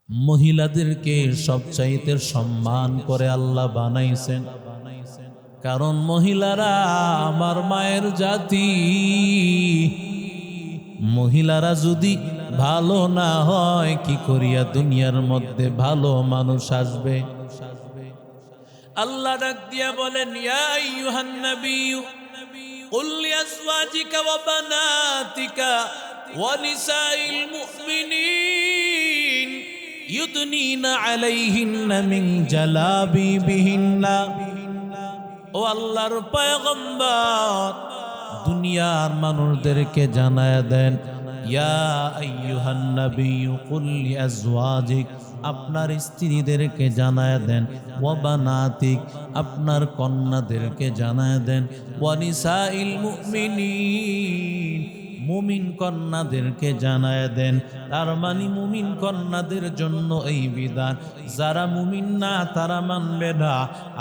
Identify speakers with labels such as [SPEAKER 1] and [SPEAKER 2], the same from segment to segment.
[SPEAKER 1] মহিলাদেরকে সবচাইতে সম্মান করে আল্লাহ বানাইছেন, কারণ মহিলারা আমার মায়ের জাতি। মহিলারা যদি ভালো না হয় কি করিয়া দুনিয়ার মধ্যে ভালো মানুষ আসবে? আল্লাহ ডাক দিয়া বলেন, ইয়া আইয়ুহান নাবিয়্যু কুল লিআজওয়াজিকা ওয়া বানাতিকা ওয়া নিসাইল মুমিনিন ইউদনিনা আলাইহিন্না মিন জালাবিবিহিন্না। ও আল্লাহর পয়গম্বর, দুনিয়ার মানুষদেরকে জানায়া দেন, ইয়া আইয়ুহান নাবিয়্যু কুল লিআজওয়াজিক, আপনার স্ত্রীদেরকে জানায়া দেন, ওয়া বানাতিক, আপনার কন্যাদেরকে জানায়া দেন, ওয়া নিসাইল মুমিনিন, মুমিন কন্যাদেরকে জানায় দেন। তার মানে মুমিন কন্যাদের জন্য এই বিধান, যারা মুমিন না তারা মানবে না,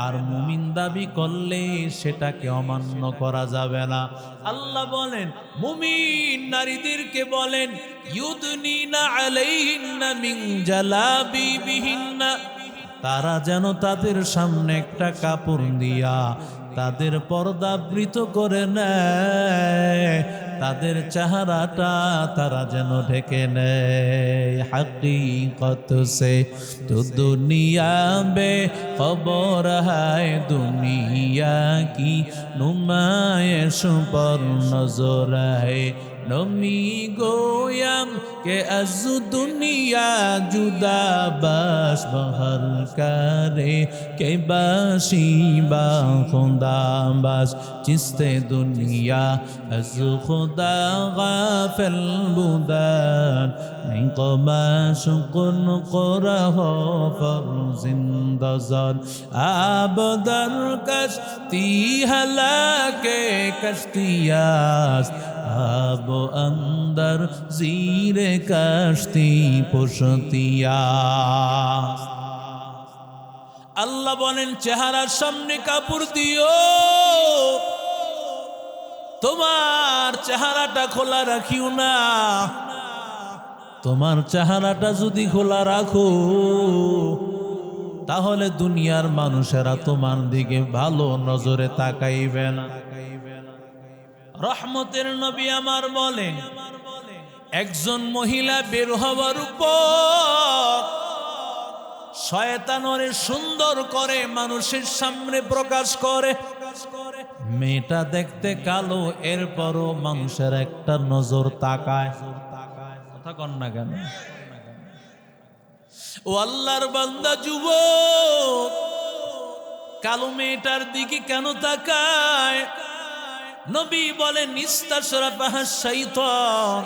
[SPEAKER 1] আর মুমিন দাবি করলে সেটাকে অমান্য করা যাবে না। আল্লাহ বলেন মুমিন নারীদেরকে বলেন, ইউদনিনা আলাইহিন্না মিন জালাবিবিহিন্না, তারা যেন তাদের সামনে একটা কাপড় দিয়া তাদের পর্দাবৃত করে নেয়, তাদের চেহারাটা তারা যেন ঢেকে নেয়। হাকিকত সে তো দুনিয়া বে খবর হায়, দুনিয়া কি নুমায়েশ পর নজর है। नमी गोयम के अज दुनिया जुदा बस बहर करे के बाशी बा खुदा बस चिस्ते दुनिया अज खुदा गाफिल बुदान नहीं कमा शुकुन कुरा हो फर जिंदजान आबदर कश्ती हलाके कश्तियास अब अंदर जीरे कश्ती पुष्तिया। আল্লাহ বলেন চেহারার সামনে কাপড় দিও, তোমার চেহারাটা খোলা রাখিও না। তোমার চেহারাটা যদি খোলা রাখো তাহলে দুনিয়ার মানুষেরা তোমার দিকে ভালো নজরে তাকাইবে না। রহমতের নবী আমার বলেন, একজন মহিলা বের হওয়ার উপর শয়তান ওরে সুন্দর করে মানুষের সামনে প্রকাশ করে। মেয়েটা দেখতে কালো, এরপরও মানুষের একটা নজর তাকায়। কথা কন না কেন? ও আল্লাহর বান্দা যুবক, কালো মেয়েটার দিকে কেন তাকায়? নবী বলেন ইস্তাশরাফাহা শাইতান,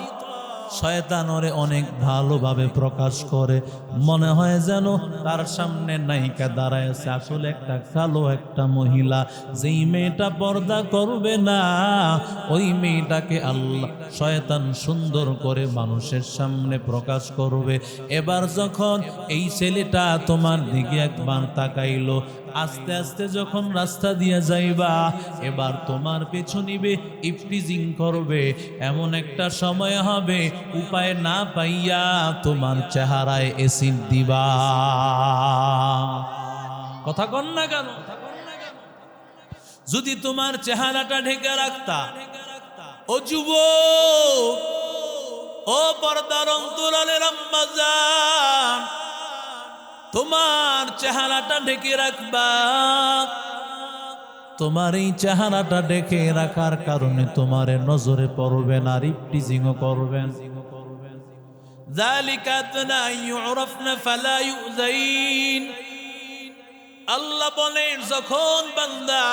[SPEAKER 1] শয়তান ওরে অনেক ভালোভাবে প্রকাশ করে, মনে হয় যেন তার সামনে নায়িকা দাঁড়ায় আছে, আসলে একটা কালো একটা মহিলা। যেই মেয়েটা পর্দা করবে না ওই মেয়েটাকে আল্লাহ শয়তান সুন্দর করে মানুষের সামনে প্রকাশ করবে। এবার যখন এই ছেলেটা তোমার দিকে একবার তাকাইলো, আস্তে আস্তে যখন রাস্তা দিয়ে যাইবা এবার তোমার পেছন নিবে, ইফটিজিং করবে, এমন একটা সময় হবে উপায় না পাইয়া তোমার চেহারায় এসিড দিবা। কথা কন না কেন? যদি তোমার চেহারাটা ঢেকে রাখতা, ও যুবক, ও পর্দার অন্তরালের আম্মা জান, তোমার চেহারাটা ঢেকে রাখবা। তোমার এই চেহারাটা ঢেকে রাখার কারণে তোমার নজরে পড়বেন আর ইফটিজিংও করবেন। যালিকা আদনা ইউরাফনা ফালা ইউযাইন। আল্লাহ বলেন যখন বান্দা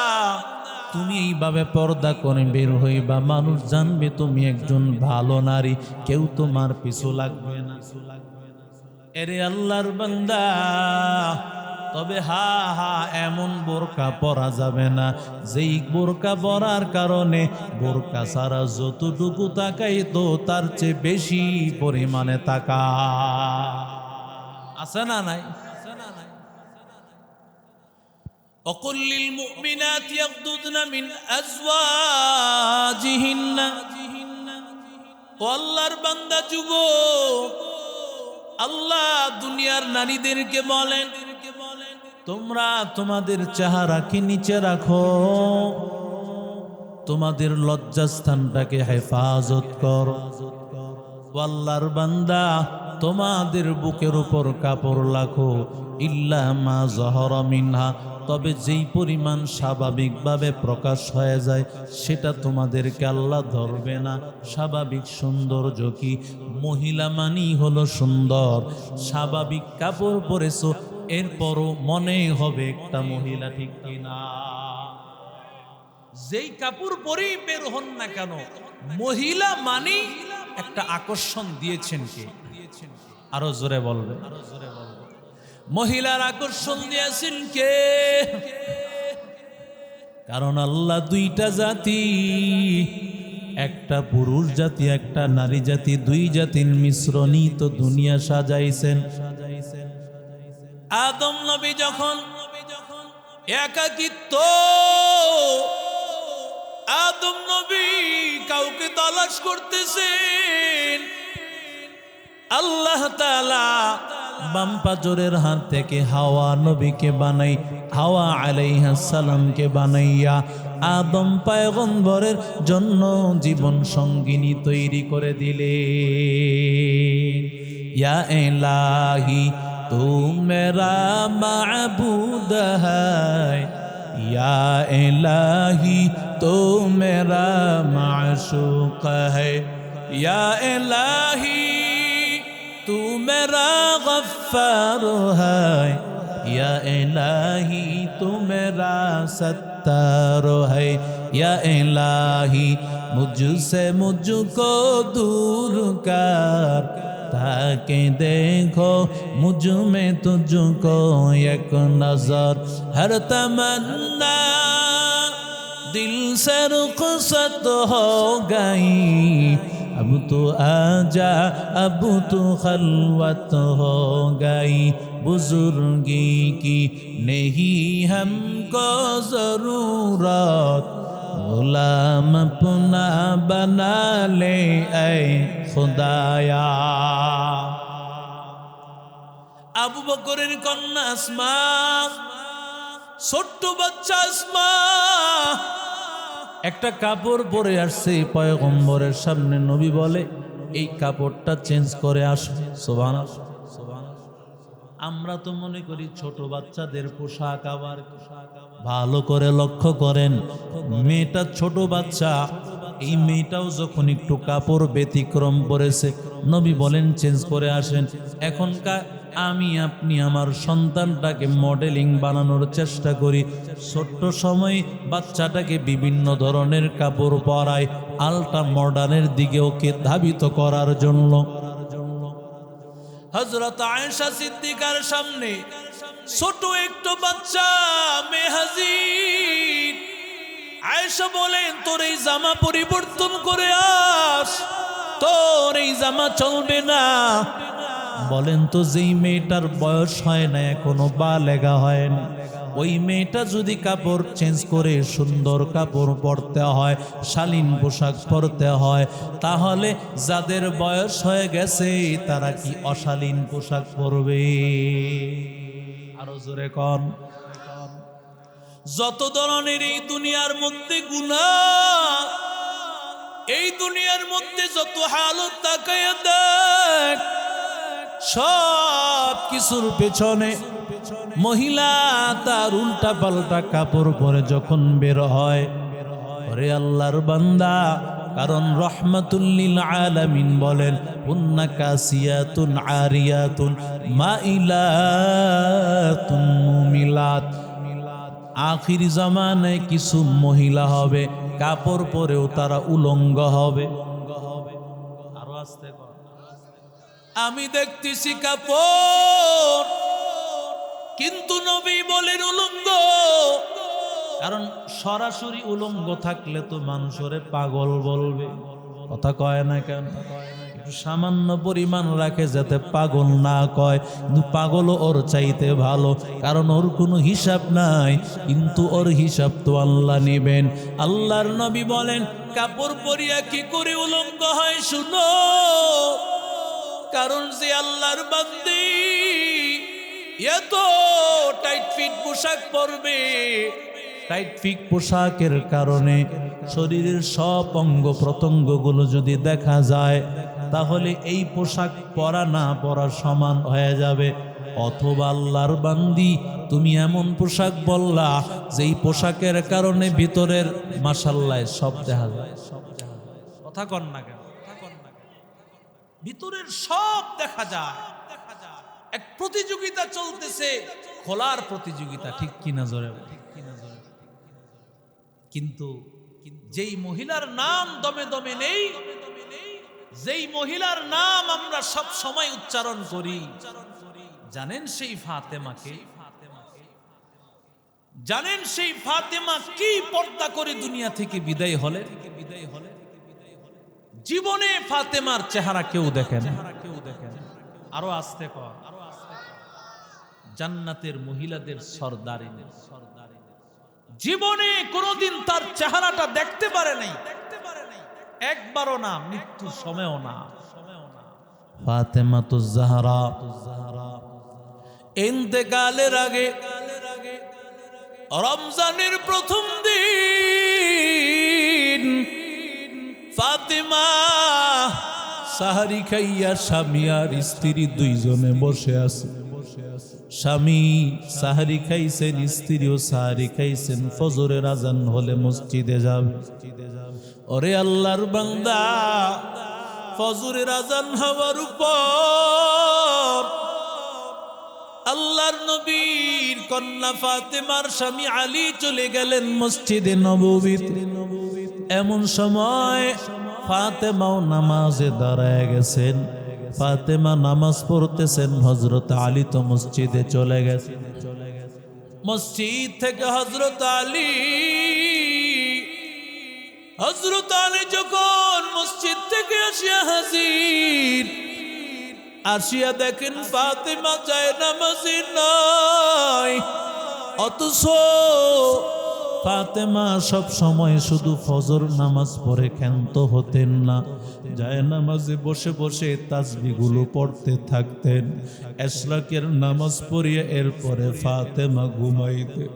[SPEAKER 1] তুমি এইভাবে পর্দা করে বের হইবা, মানুষ জানবে তুমি একজন ভালো নারী, কেউ তোমার পিছু লাগবে না। এরে আল্লাহর বান্দা, তবে হা হা এমন বোরকা পরা যাবে না যেই বোরকা পরার কারণে বোরকা ছাড়া যতটুকু তাকাই তো তার চেয়ে বেশি পরিমাণে তাকা। আছে না নাই? وقل للمؤمنات يغضضن من أزواجهن। ও আল্লাহর বান্দা যুবক, আল্লাহ দুনিয়ার নারীদেরকে বলেন, তোমরা তোমাদের চেহারাকে নিচে রাখো, তোমাদের লজ্জাস্থানটাকে হেফাজত করো। আল্লাহর বান্দা, তোমাদের বুকের উপর কাপড় রাখো, ইল্লা মা যহরা মিনহা, তবে যেই পরিমাণ স্বাভাবিকভাবে প্রকাশ হয়ে যায় সেটা তোমাদেরকে আল্লাহ ধরবে না। স্বাভাবিক সৌন্দর্য কি? মহিলা মানেই হলো সুন্দর। স্বাভাবিক কাপড় পরেছো, এরপরও মনে হবে একটা মহিলা, ঠিক কিনা? যেই কাপড় পরেই বের হন না কেন, মহিলা মানেই একটা আকর্ষণ দিয়েছেন কে? আরো জোরে বলবে। মহিলার আকর্ষণ দিয়েছেন কে? কারণ আল্লাহ দুইটা জাতি, একটা পুরুষ জাতি একটা নারী জাতি, দুই জাতির মিশ্রণই তো দুনিয়া সাজাইছেন। আদম নবী যখন একাকিত্ব, আদম নবী কাউকে তালাশ করতেছেন, আল্লাহ তাআলা বাম পাজরের হাত থেকে হাওয়া নবীকে বানাই, হাওয়া আলাইহিস সালামকে বানাইয়া আদম পয়গম্বরের জন্য জীবন সঙ্গিনী তৈরি করে দিলেন। ইয়া ইলাহি তু মেরা মাবুদ হ্যায়, ইয়া ইলাহি তু মেরা মাশুক হ্যায়, ইয়া ইলাহি तू मेरा गफ्फार है, या इलाही तू मेरा सत्तार है, या इलाही मुझसे मुझको दूर कर, ताकि देखो मुझ में तुझको एक नजर, हर तमन्ना दिल से रुखसत हो गई, अब तो आजा अब तो खलवत हो गई, बुजुर्गी की नहीं हमको जरूरत, गुलाम अपना बना ले ऐ खुदाया। আবু বকরের কন্যা আসমা, ছোট্ট বাচ্চা আসমা একটা কাপড় পরে আসছে পয়গম্বরের সামনে। নবী বলে, এই কাপড়টা চেঞ্জ করে আসো। সুবহানাল্লাহ। আমরা তো মনে করি ছোট বাচ্চাদের পোশাক, আবার ভালো করে লক্ষ্য করেন, মেয়েটা ছোট বাচ্চা, এই মেয়েটাও যখন একটু কাপড় ব্যতিক্রম পরেছে, নবী বলেন চেঞ্জ করে আসেন। এখনকার আমি আপনি আমার সন্তানটাকে মডেলিং বানানোর চেষ্টা করি, ছোট্ট সময় বাচ্চাটাকে বিভিন্ন ধরনের কাপড় পরায়, আলট্রা মডার্নের দিকে ওকে ধাবিত করার জন্য। হযরত আয়েশা সিদ্দিকার সামনে ছোট একটু বাচ্চা মেয়ে হাজির। আয়েশা বলেন, তোর এই জামা পরিবর্তন করে আস, তোর এই জামা চলবে না। বলেন তো, যেই মেয়েটার বয়স হয় না, এখনো বালেগা হয়নি, ওই মেয়েটা যদি কাপড় চেঞ্জ করে সুন্দর কাপড় পরতে হয়, শালীন পোশাক পরতে হয়, তাহলে যাদের বয়স হয়ে গেছে তারা কি অশালীন পোশাক পরবে? আরো জোরে কন। যত ধরনের এই দুনিয়ার মধ্যে গুনাহ, এই দুনিয়ার মধ্যে যত হালত তাকায়া দেখ, সব কিছুর পেছনে মহিলা তার উল্টা পাল্টা কাপড় পরে যখন বের হয়, ওরে আল্লাহর বান্দা, কারণ রহমাতুল লিল আলামিন বলেন, কুন্না কাসিয়াতুন আরিয়াতুন মাইলাতুন মুমিলাত। আখির জামানায় কিছু মহিলা হবে কাপড় পরেও তারা উলঙ্গ হবে। আরো আস্তে কর। আমি দেখতেছি কাপড়, কিন্তু নবী বলেন উলঙ্গ। কারণ সরাসরি উলঙ্গ থাকলে তো মানুষরে পাগল বলবে, কথা কয় না কেন? একটু সামান্য পরিমাণ রাখে যাতে পাগল না কয়, কিন্তু পাগলও ওর চাইতে ভালো, কারণ ওর কোনো হিসাব নাই, কিন্তু ওর হিসাব তো আল্লাহ নেবেন। আল্লাহর নবী বলেন, কাপড় পরিয়া কি করে উলঙ্গ হয় শুনো। কারণ যে আল্লাহর বান্দী এত টাইট ফিট পোশাক পরবে, টাইট ফিট পোশাকের কারণে শরীরের সব অঙ্গ প্রত্যঙ্গগুলো যদি দেখা যায় তাহলে এই পোশাক পরা না পরা সমান হয়ে যাবে। অথবা আল্লাহর বান্দি তুমি এমন পোশাক বললা যেই পোশাকের কারণে ভিতরের মাশাআল্লাহ সব দেখা যায়। কথা কন না কেন? ভিতরের সব দেখা যায়। এক প্রতিযোগিতা চলতেছে, খোলার প্রতিযোগিতা, ঠিক কিনা জোরে? কিন্তু যেই মহিলার নাম দমে দমে নেই, যেই মহিলার নাম আমরা সব সময় উচ্চারণ করি, জানেন সেই ফাতেমাকে? জানেন সেই ফাতেমা কি পর্দা করে দুনিয়া থেকে বিদায় হলেন? জীবনে ফাতেমার চেহারা কেউ দেখে না। আরো আস্তে কর, জান্নাতের মহিলাদের সরদারিনী, জীবনে কোনোদিন তার চেহারাটা দেখতে পারে নাই, একবারও না, মৃত্যুর সময়ও না। ফাতেমাতুজ জাহরা ইন্তেকালের আগে রমজানের প্রথম দিন ফাতেমা সাহারি খাইয়া স্বামী আর স্ত্রী দুইজনে বসে আছে। স্বামী সাহারি খাইছেন, স্ত্রীও সাহারি খাইছেন। ফজরের আজান হলে মসজিদে যাবে। ওরে আল্লাহর বান্দা, ফজরের আজান হওয়ার উপর আল্লাহর নবীর কন্যা ফাতেমার স্বামী আলী চলে গেলেন মসজিদে নববীতে। এমন সময় ফাতেমাও নামাজে দাঁড়ায় গেছেন। ফাতেমা নামাজ পড়তেছেন, হযরত আলী তো মসজিদে চলে গেছেন। মসজিদ থেকে হযরত আলী যখন মসজিদ থেকে আসিয়া হাজির, আসিয়া দেখেন ফাতেমা যায় নামাজে নাই। অথচ ফাতেমা সব সময় শুধু ফজর নামাজ পড়ে ক্ষান্ত হতেন না, যায় নামাজে বসে বসে তাসবিহগুলো পড়তে থাকতেন। ইশরাকের নামাজ পড়িয়ে এরপরে ফাতেমা ঘুমাইতেন।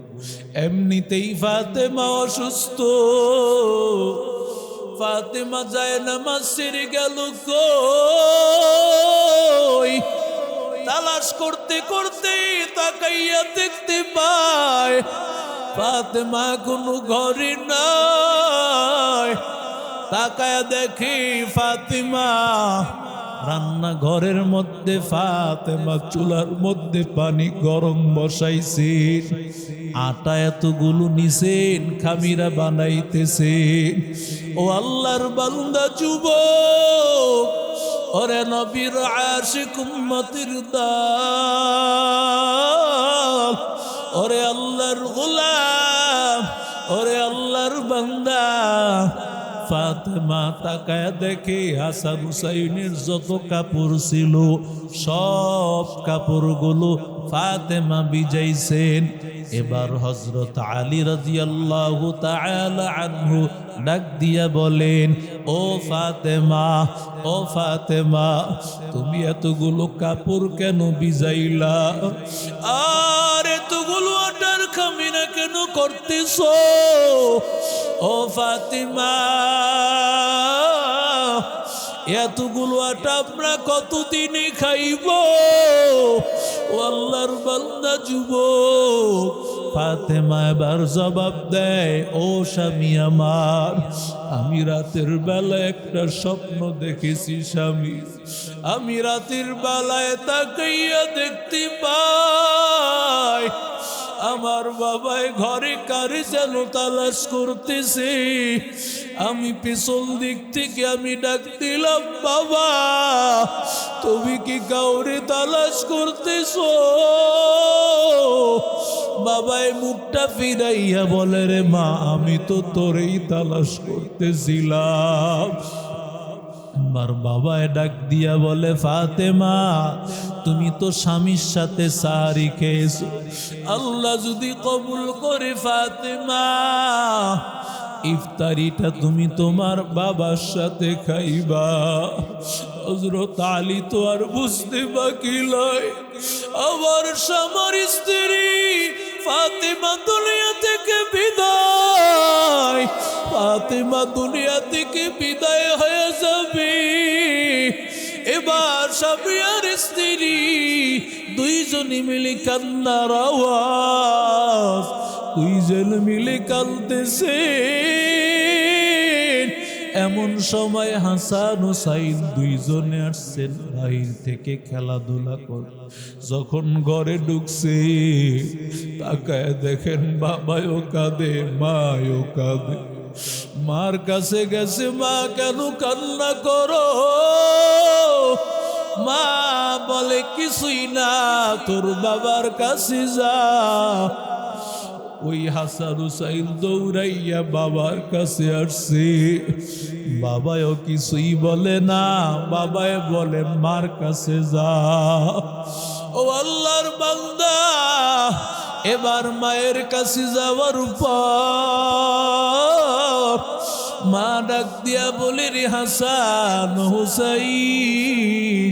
[SPEAKER 1] এমনিতেই ফাতেমা অসুস্থ। ফাতেমা যায় নামাজ ছেড়ে গেল কই, তালাশ করতে করতে তাকাইয়া দেখতে পায় ফাতেমা কোনো ঘরে নাই। তাকায়া দেখি ফাতেমা রান্না ঘরের মধ্যে, ফাতেমা চুলার মধ্যে পানি গরম বসাইছেন, আটা এতগুলো নিছেন, খামিরা বানাইতেছেন। ও আল্লাহর বান্দা যুবক, ওরে নবীর আশিক উম্মতের দাল, ওরে আল্লাহর গোলাম, ওরে আল্লাহর বান্দা, ফাতেমা তাকায় দেখে হাসান হুসাইনের যত কাপড় ছিল সব কাপড়গুলো ফাতেমা ভিজাইছেন। এবার হযরত আলী রাদিয়াল্লাহু তাআলা আনহু ডাক দিয়া বলেন, ও ফাতেমা, ও ফাতেমা, তুমি এতগুলো কাপড় কেন ভিজাইলা? আর এতগুলো আটার খামিনা কেন করতেছো? ও ফাতেমা, এতগুলো আটা আমরা কতদিনে খাইব? ও আল্লাহর বান্দা যুবক, ফাতেমা এবার জবাব দেয়, ও স্বামী আমার, আমি রাতের বেলা একটা স্বপ্ন দেখেছি স্বামী। আমি রাতের বেলায় তাকাইয়া দেখতে পাই আমার বাবাই ঘরে কারে যেন তালাশ করতেছে। আমি পিছন দিক থেকে আমি ডাক দিলাম, বাবা তুমি কি কাউরে তালাশ করতেছো? বাবাই মুখটা ফিরাইয়া বলে, রে মা, আমি তো তোরেই তালাশ করতেছিলাম। আমার বাবায় ডাক দিয়া বলে, ফাতেমা তুমি তো স্বামীর সাথে সাহারি খেয়েছো, আল্লাহ যদি কবুল করে ফাতেমা ইফতারিটা তুমি তোমার বাবার সাথে খাইবা। হযরত আলী তো আর বুঝতে বাকি লয়, আমার স্বামীর স্ত্রী ফাতেমা দুনিয়া থেকে বিদায়, ফাতেমা দুনিয়া থেকে বিদায় হয়ে যাবে। এবার স্বামী আর স্ত্রী দুইজনে মিলে কান্নার আওয়াজ, দুইজন মিলে কাঁদতেছে। এমন সময় হাসান হুসাইন দুইজনে আসছেন বাহির থেকে খেলাধুলা করে। যখন ঘরে ঢুকছে তাকায় দেখেন বাবাও কাঁদে, মাও কাঁদে। মার কাছে গেছে, মা কেন কান্না করো? মা বলে কিছুই না, তোর বাবার কাছে যা। ওই হাসান হুসাইন দৌড়াইয়া বাবার কাছে আসছে। বাবাও কিছুই বলে না, বাবায় বলে মার কাছে যা। ও আল্লাহর বান্দা, এবার মায়ের কাছে যাওয়ার পর মা ডাক দিয়া বলে, রে হাসান হুসাইন,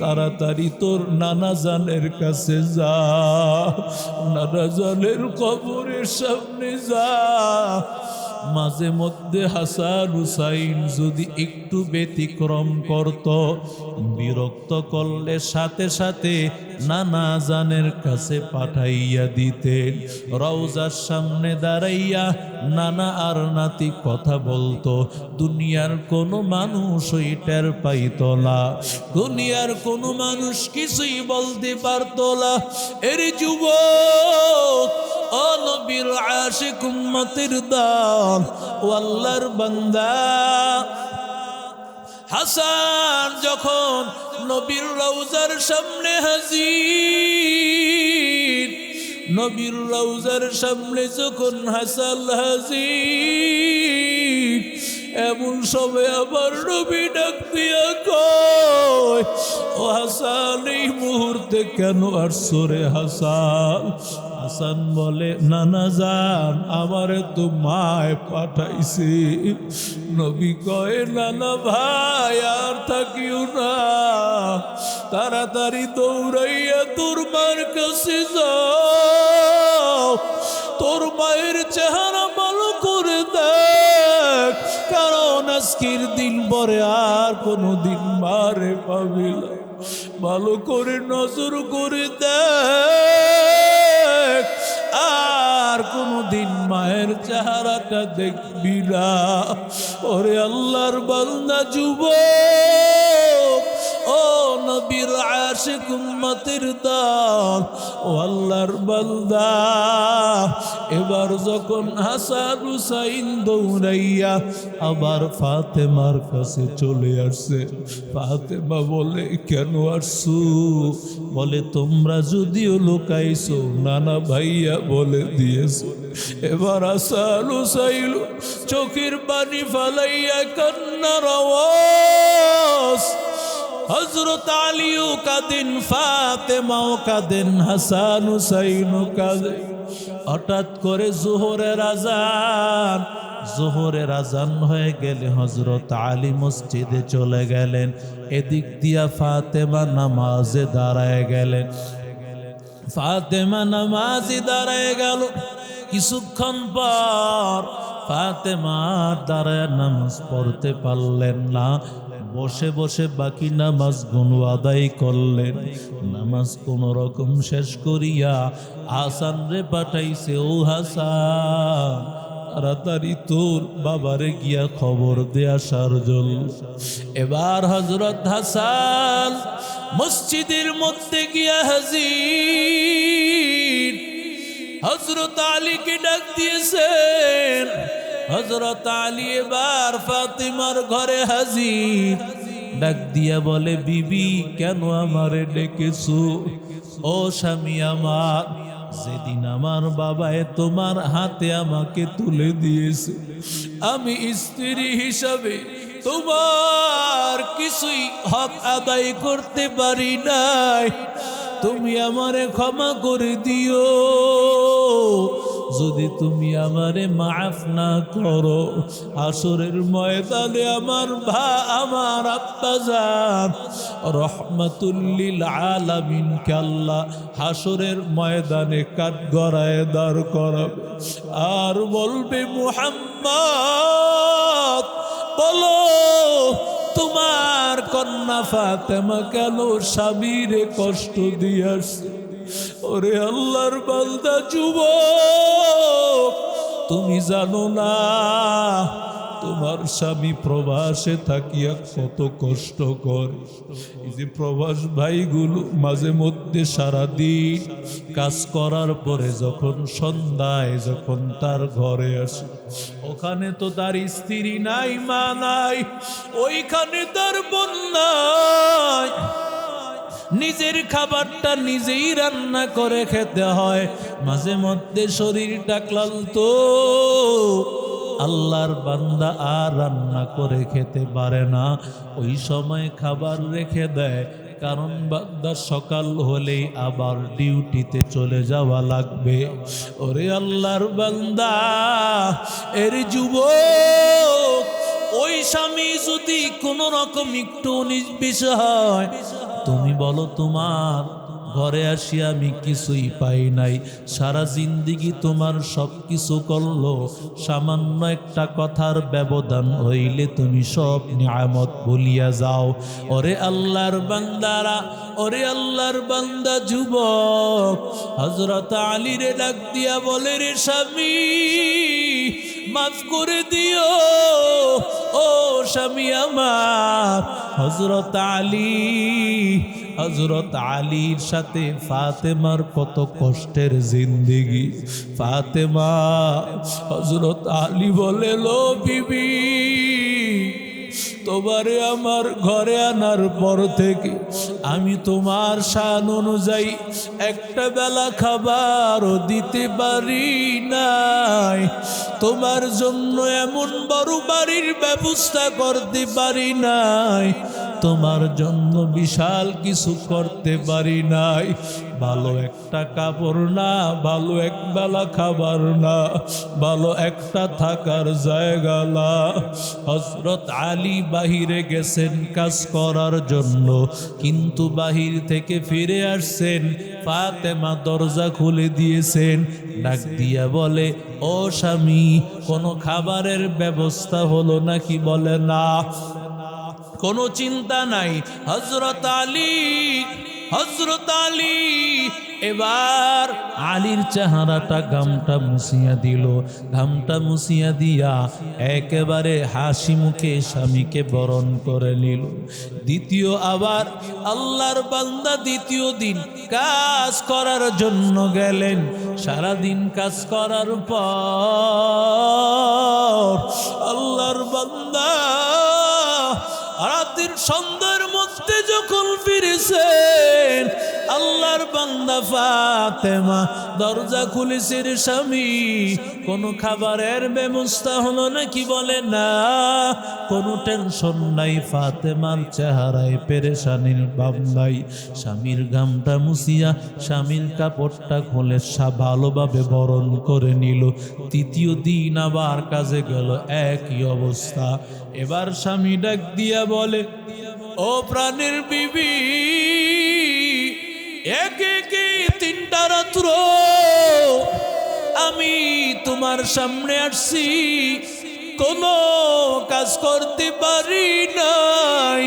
[SPEAKER 1] তাড়াতাড়ি তোর নানা জানের কাছে যা, নানা জানের কবরের সামনে যা। মাঝে মধ্যে হাসান হুসাইন যদি একটু ব্যতিক্রম করত, বিরক্ত করলে সাথে সাথে নানা জানের কাছে পাঠাইয়া দিতেন। রওজার সামনে দাঁড়াইয়া নানা আর নাতি কথা বলতো, দুনিয়ার কোনো মানুষ ওই টের পাইত না, দুনিয়ার কোনো মানুষ কিছুই বলতে পারত না। এর যুবক, ও নবীর আশিক উম্মতের দল, ও আল্লাহর বান্দা, হাসান যখন নবীর রওজার সামনে হাজির, নবীর রওজার সামনে যখন হাসান হাজির, এমন সময় আবার নবী ডাক দিয়া কয়, ও হাসান এই মুহূর্তে কেন আসছো রে হাসান? হাসান বলে, নানা জান আমারে তো মায় পাঠাইছে। নবী কয়, নানা ভাই আর থাকিও না, তাড়াতাড়ি দৌড়াইয়া তোর মার কাছে যাও, তোর মায়ের চেহারা ভালো করে দেখ, কারণ আজকের দিন পরে আর কোনো দিন মারে পাবি না। ভালো করে নজর করে দেখ, আর কোনো দিন মায়ের চেহারাটা দেখবি না। ওরে আল্লাহর বান্দা যুবক, ও নবীর আশিক উম্মতের দল, ও আল্লাহর বান্দা, এবার যখন হাসান হুসাইন দৌড়াইয়া আবার ফাতেমার কাছে চলে আসছে, ফাতেমা বলে, কেন আসছো? বলে, তোমরা যদিও লুকাইছো, নানা ভাইয়া বলে দিয়েছে। এবার হাসান হুসাইন চোখের পানি ফালাইয়া কান্নার আওয়াজ। হযরত আলীও কাঁদেন, ফাতেমাও কাঁদেন, হাসান হুসাইনও কাঁদে। হঠাৎ করে জোহরের আজান, জোহরের আজান হয়ে গেলে হযরত আলী মসজিদে চলে গেলেন। এদিক দিয়া ফাতেমা নামাজে দাঁড়ায় গেলেন। ফাতেমা নামাজে দাঁড়ায় গেল। কিছুক্ষণ পর ফাতেমা দাঁড়ায় নামাজ পড়তে পারলেন না, বসে বসে বাকি নামাজ গুলো আদায় করলেন। নামাজ কোন রকম শেষ করিয়া হাসান রে পাঠাইছে, ও হাসান তাড়াতাড়ি তোর বাবারে গিয়া খবর দে আসার জন্য। এবার হযরত হাসান মসজিদের মধ্যে গিয়া হাজির। হযরত আলীকে ডাক দিয়েছেন। হযরত আলী এবার ফাতিমার ঘরে হাজির। ডাক দিয়া বলে, বিবি কেন আমারে ডেকেছো? ও স্বামী আমার, যেদিন আমার বাবায় তোমার হাতে আমাকে তুলে দিয়েছে, আমি স্ত্রী হিসাবে তোমার কিছুই হক আদায় করতে পারি নাই। তুমি আমারে ক্ষমা করে দিও। যদি তুমি আমারে মাফ না করো, হাসরের ময়দানে আমার আব্বাজান রহমাতুল লিল আলামিন কে আল্লাহ হাসরের ময়দানে কাঠগড়ায় দাঁড় করাবে আর বলবে, মুহাম্মদ বলো তোমার কন্যা ফাতেমা কেন স্বামীরে কষ্ট দিয়ে আসছে? ওরে আল্লাহর বান্দা যুবক, তুমি জানো না তোমার স্বামী প্রবাসে থাকিয়া কত কষ্ট করে। এই যে প্রবাস ভাইগুলো মাঝে মধ্যে সারাদিন কাজ করার পরে যখন সন্ধ্যায় যখন তার ঘরে আসে, ওখানে তো তার স্ত্রী নাই, মা নাই, ওইখানে তার বোন নাই, নিজের খাবারটা নিজেই রান্না করে খেতে হয়। মাঝে মধ্যে শরীরটা ক্লান্ত, আল্লাহর বান্দা আর রান্না করে খেতে পারে না, ওই সময় খাবার রেখে দেয়, কারণ বান্দা সকাল হলেই আবার ডিউটিতে চলে যাওয়া লাগবে। ওরে আল্লাহর বান্দা, এর যুবক, ওই স্বামী যদি কোনো রকম একটু নির্বিষ হয়, তুমি বলো তোমার ঘরে আসি আমি কিছুই পাই নাই, সারা জিন্দিগি তোমার সব কিছু করলো, সামান্য একটা কথার ব্যবধান হইলে তুমি সব নিয়ামত ভুলিয়া যাও। ওরে আল্লাহর বান্দারা, ওরে আল্লাহর বান্দা যুবক, হযরত আলী রে ডাক দিয়া বলে, রে স্বামী মাফ করে দিও, ও স্বামী আমার। হযরত আলীর সাথে ফাতেমার কত কষ্টের জিন্দেগি। ফাতেমা, হযরত আলী বলে, লো বিবি, তোমারে আমার ঘরে আনার পর থেকে আমি তোমার শান অনুযায়ী একটা বেলা খাবারও দিতে পারি নাই, তোমার জন্য এমন বড় বাড়ির ব্যবস্থা করতে পারি নাই, তোমার জন্য বিশাল কিছু করতে পারি নাই, ভালো একটা কাপড় না, ভালো এক বেলা খাবার না, ভালো একটা থাকার জায়গা না। হযরত আলী বাহিরে গেছেন কাজ করার জন্য, কিন্তু বাহির থেকে ফিরে আসছেন, ফাতেমা দরজা খুলে দিয়েছেন, ডাক দিয়া বলে, ও স্বামী কোনো খাবারের ব্যবস্থা হলো নাকি? বলে না, কোনো চিন্তা নাই। হযরত আলী এবার আলীর চেহারাটা গামটা মুছিয়া দিল, গামটা মুছিয়া দিয়া একেবারে হাসি মুখে স্বামীকে বরণ করে নিল। দ্বিতীয় আবার আল্লাহর বান্দা দ্বিতীয় দিন কাজ করার জন্য গেলেন। সারাদিন কাজ করার পর আল্লাহর বান্দা রাতের সন্ধ্যার মধ্যে যখন ফিরেছেন, আল্লাহর বান্দা ফাতেমা দরজা খুলেছে, রে স্বামী কোনো খাবারের ব্যবস্থা হলো নাকি? বলে না, কোনো টেনশন নাই। ফাতেমার চেহারায় পেরেশানির ভাব নাই। স্বামীর গামটা মুছিয়া স্বামীর কাপড়টা খুলে ভালোভাবে বরণ করে নিল। তৃতীয় দিন আবার কাজে গেল, একই অবস্থা। এবার স্বামী ডাক দিয়া বলে, ও প্রাণের বিবি, একে একে 3টা রাত্র আমি তোমার সামনে আসছি, কোনো কাজ করতে পারি নাই,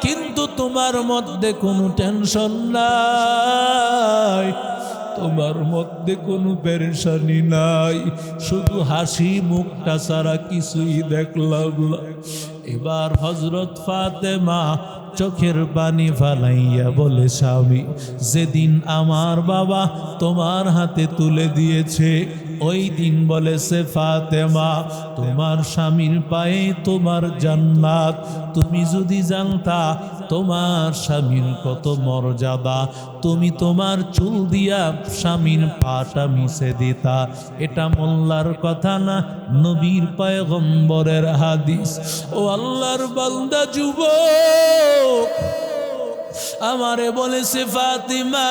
[SPEAKER 1] কিন্তু তোমার মধ্যে কোনো টেনশন নাই, তোমার মধ্যে কোনো পেরেশানি নাই, শুধু হাসি মুখটা ছাড়া কিছুই দেখলাম না। এবার হযরত ফাতেমা চোখের পানি ফালাইয়া বলে, স্বামী যেদিন আমার বাবা তোমার হাতে তুলে দিয়েছে, ওই দিন বলেছে ফাতেমা তোমার স্বামীর পায়ে তোমার জান্নাত। তুমি যদি জানতা তোমার স্বামীর কত মর্যাদা, তুমি তোমার চুল দিয়া স্বামীর পাটা মিশে দিতা। এটা মোল্লার কথা না, নবীর পয়গম্বরের হাদিস। ও আল্লাহর বান্দা যুবক, আমারে বলেছে ফাতিমা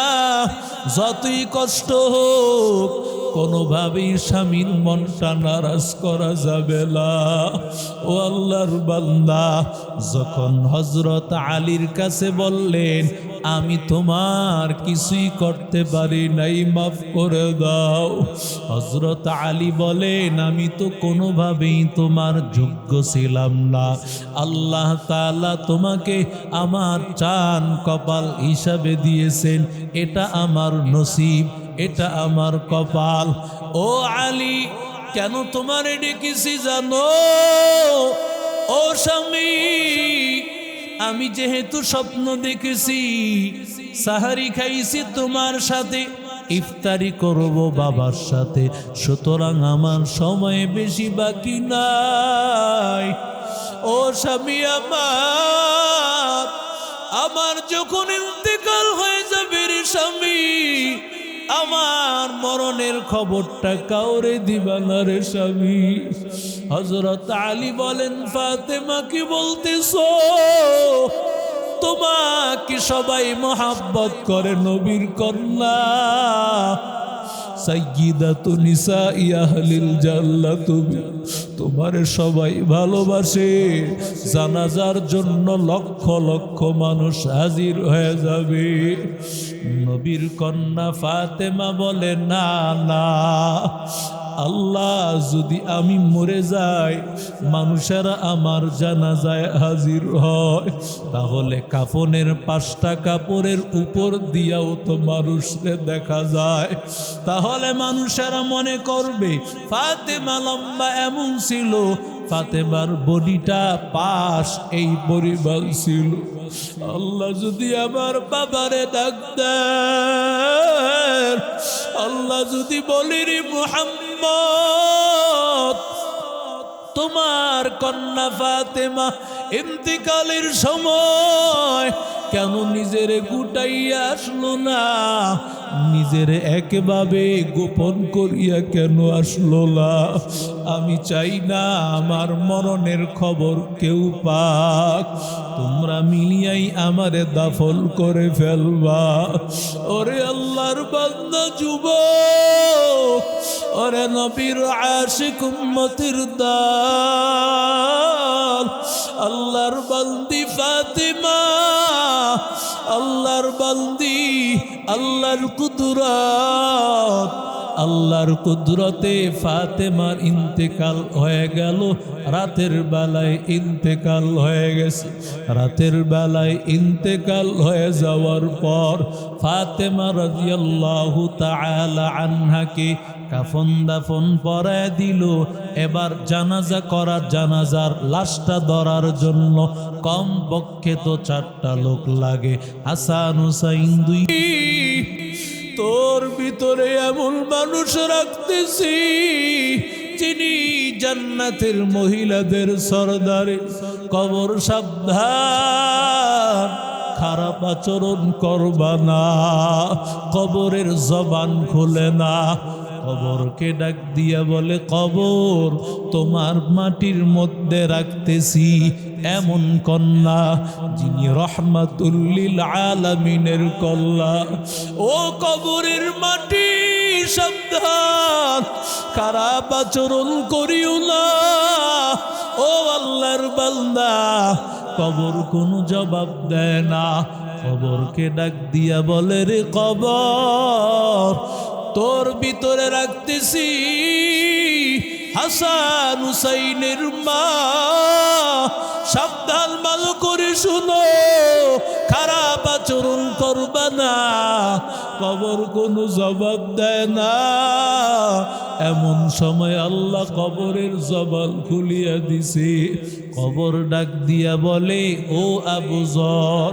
[SPEAKER 1] যতই কষ্ট হোক কোনোভাবেই স্বামীর মনটা নারাজ করা যাবে না। ও আল্লাহর বান্দা, যখন হযরত আলীর কাছে বললেন আমি তোমার কিছুই করতে পারি নাই, মাফ করে দাও, হযরত আলী বলেন আমি তো কোনোভাবেই তোমার যোগ্য ছিলাম না, আল্লাহ তাআলা তোমাকে আমার চান কপাল হিসাবে দিয়েছেন, এটা আমার নসিব, এটা আমার কপাল। ও আলী, কেন তোমারে ডেকেছি জানো? ও স্বামী, আমি যেহেতু স্বপ্ন দেখেছি সাহারি খাইছি তোমার সাথে, ইফতারি করব বাবার সাথে, সুতরাং আমার সময় বেশি বাকি নাই। ও স্বামী আমার যখন ইন্তেকাল হয়ে যাবে রে স্বামী, আমার মরণের খবরটা কাউরে দিবা না রে স্বামী। হযরত আলী বলেন ফাতেমা কি বলতেছো? তোমাকে সবাই মহব্বত করে, নবীর কন্যা, সাইয়্যিদাতু নিসাই আহলিল জান্নাহ, তুমি তোমারে সবাই ভালোবাসে। জানাজার জন্য লক্ষ লক্ষ মানুষ হাজির হয়ে যাবে। নবীর কন্যা ফাতেমা বলে না না, আল্লাহ যদি আমি মরে যাই, মানুষেরা আমার জানাজায় হাজির হয়, তাহলে কাফনের 5টা কাপড়ের উপর দিয়াও তো মানুষকে দেখা যায়, তাহলে মানুষেরা মনে করবে ফাতেমা লম্বা এমন ছিল, ফাতেমার বডিটা পাশ এই পরিমাণ ছিল। আল্লাহ যদি আমার বাবারে ডাক দেন, আল্লাহ যদি বলি রে মুহাম্মদ তোমার কন্যা ফাতেমা ইন্তিকালের সময় কেন নিজের গুটাইয়া আসলো না, নিজের একভাবে গোপন করিয়া কেন আসলো না? আমি চাই না আমার মরণের খবর কেউ পাক, তোমরা মিলিয়াই আমারে দাফন করে ফেলবা। ওরে আল্লাহর বান্দা যুবক, ওরে নবীর আশিক উম্মতির দাল, আল্লাহর বান্দি ফাতিমা, আল্লাহর বান্দি, আল্লাহর কুদরত, আল্লাহর কুদরতে ফাতেমার ইন্তেকাল হয়ে গেল। রাতের বেলায় ইন্তেকাল হয়ে গেছে। রাতের বেলায় ইন্তেকাল হয়ে যাওয়ার পর ফাতেমা রাদিয়াল্লাহু তাআলা আনহাকে কাফন দাফন পরায় দিল। এবার জানাজা করার, জানাজার লাশটা ধরার জন্য কম পক্ষে তো 4টা লোক লাগে। হাসান হুসাইন 2। তোর ভিতরে এমন মানুষ রাখতেছি যিনি জান্নাতের মহিলাদের সরদারে। কবর সাবধান, খারাপ আচরণ করবা না, কবরের জবান খুলে না। কবরকে ডাক দিয়া বলে কবর তোমার মাটির মধ্যে রাখতেছি এমন কন্যা যিনি রহমাতুল লিল আলামিনের কন্যা। ও কবরের মাটি সাবধান, খারাপ আচরণ করিও না। ও আল্লাহর বান্দা, কবর কোনো জবাব দেয় না। কবরকে ডাক দিয়া বলে রে কবর তোর ভিতরে রাখতেছি হাসান হুসাইনের মা, সাবধান ভালো করে শুনো, খারাপ আচরণ করবা না। কবর কোনো জবাব দেয় না। এমন সময় আল্লাহ কবরের জবান খুলিয়া দিছে। কবর ডাক দিয়া বলে ও আবু যর,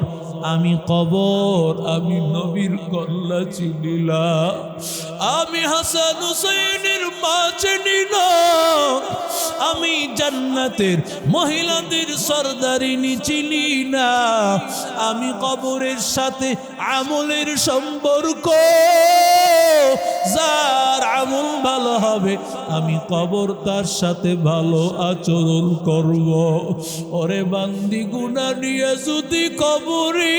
[SPEAKER 1] আমি কবর, আমি নবীর কন্যা চিনি না, আমি হাসান হুসাইনের মা চিনি না, আমি জান্নাতের মহিলাদের সরদারিনী চিনি না। আমি কবরের সাথে আমলের সম্পর্ক, যার আমল ভালো হবে, আমি কবর তার সাথে ভালো আচরণ করব। ওরে বান্দি গুনাহ নিয়ে যদি কবরে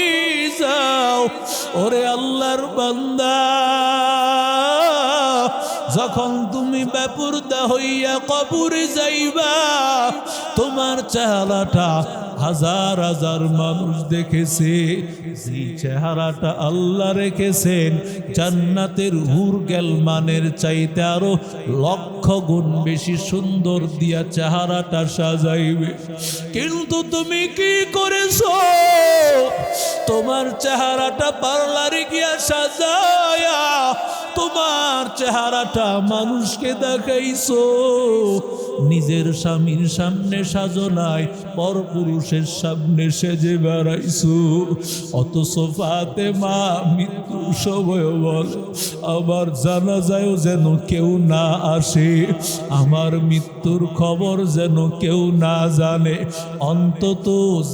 [SPEAKER 1] যাও, ওরে আল্লাহর বান্দা, যখন তুমি বেপরদা হইয়া কবরে যাইবা, তোমার চেহারাটা হাজার হাজার মানুষ দেখেছে, যেই চেহারাটা আল্লাহ রেখেছেন জান্নাতের হুর গেলমানের চাইতে আরো লক্ষ গুণ বেশি সুন্দর দিয়া চেহারাটা সাজাইবে। কিন্তু তুমি কি করেছো? তোমার চেহারাটা পার্লারে গিয়া সাজায়া তোমার চেহারাটা মানুষকে দেখাইছো, নিজের স্বামীর সামনে সাজো নাই, পরপুরুষের সামনে সেজে বেড়াইছো। অথচ ফাতেমা মৃত্যুর সময় বল, আমার জানাজায়ও যেন কেউ না আসে, আমার মৃত্যুর খবর যেন কেউ না জানে, অন্তত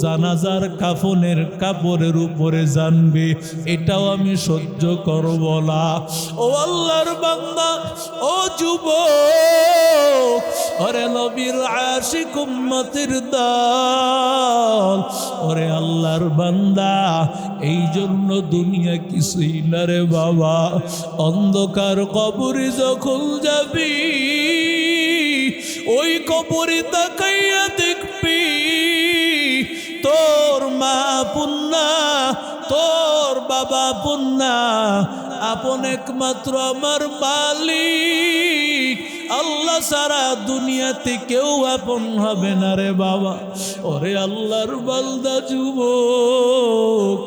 [SPEAKER 1] জানাজার কাফনের কাপড়ের উপরে জানবে, এটাও আমি সহ্য করব না। ও আল্লাহর বান্দা, ও যুবক, ওরে নবীর আশিক উম্মতের দল, ওরে আল্লাহর বান্দা, এই জন্য দুনিয়া কিছুই না রে বাবা। অন্ধকার কবরে যখন যাবি, ওই কবরে তাকাইয়া দেখবি তোর মা পুন্না, তোর বাবা পুন্না, আপন একমাত্র আমার মালিক আল্লাহ সারা দুনিয়াতে কেউ আপন হবে না রে বাবা। ওরে আল্লাহর বান্দা যুবক,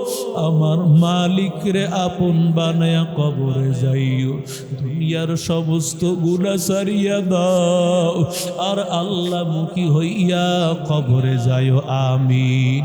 [SPEAKER 1] আমার মালিক রে আপন বানায়া কবরে যাইও, দুনিয়ার সমস্ত গুনাহ ছাড়িয়া দাও, আর আল্লাহ মুখী হইয়া কবরে যাইও। আমিন।